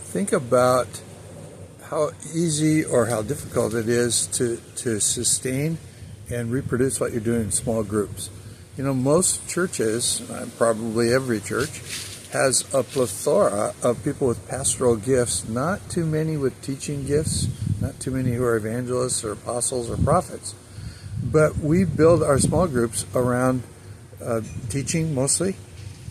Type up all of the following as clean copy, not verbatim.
think about how easy or how difficult it is to sustain and reproduce what you're doing in small groups. You know, most churches, probably every church, has a plethora of people with pastoral gifts, not too many with teaching gifts, not too many who are evangelists or apostles or prophets. But we build our small groups around teaching mostly,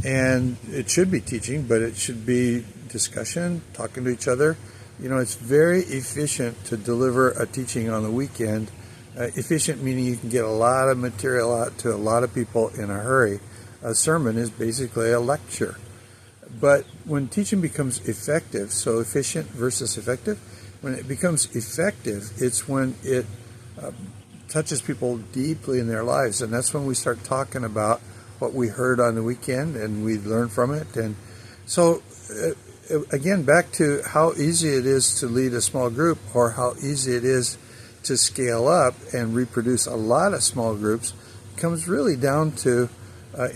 and it should be teaching, but it should be discussion, talking to each other. You know, it's very efficient to deliver a teaching on the weekend. Efficient meaning you can get a lot of material out to a lot of people in a hurry. A sermon is basically a lecture. But when teaching becomes effective, so efficient versus effective, when it becomes effective, it's when it touches people deeply in their lives. And that's when we start talking about what we heard on the weekend and we learn from it. And so, again, back to how easy it is to lead a small group, or how easy it is to scale up and reproduce a lot of small groups, comes really down to,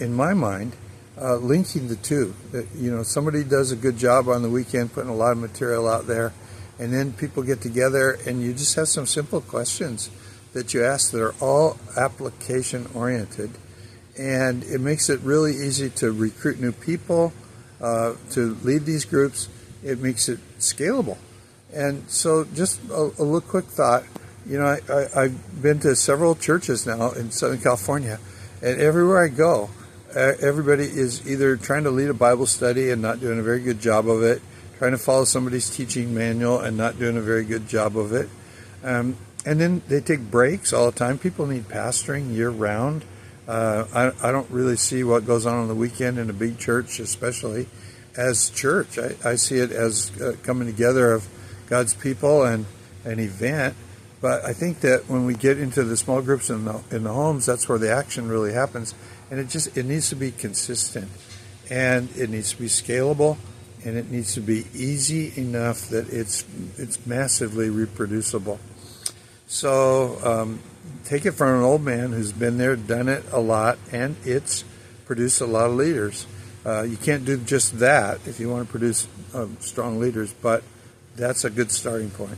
in my mind, linking the two. You know, somebody does a good job on the weekend putting a lot of material out there, and then people get together and you just have some simple questions that you ask that are all application oriented, and it makes it really easy to recruit new people to lead these groups. It makes it scalable. And so just a little quick thought. You know, I've been to several churches now in Southern California, and everywhere I go, everybody is either trying to lead a Bible study and not doing a very good job of it, trying to follow somebody's teaching manual and not doing a very good job of it. And then they take breaks all the time. People need pastoring year-round. I don't really see what goes on the weekend in a big church, especially as church. I see it as coming together of God's people and an event. But I think that when we get into the small groups in the homes, that's where the action really happens. And it needs to be consistent, and it needs to be scalable, and it needs to be easy enough that it's massively reproducible. So take it from an old man who's been there, done it a lot, and it's produced a lot of leaders. You can't do just that if you want to produce strong leaders, but that's a good starting point.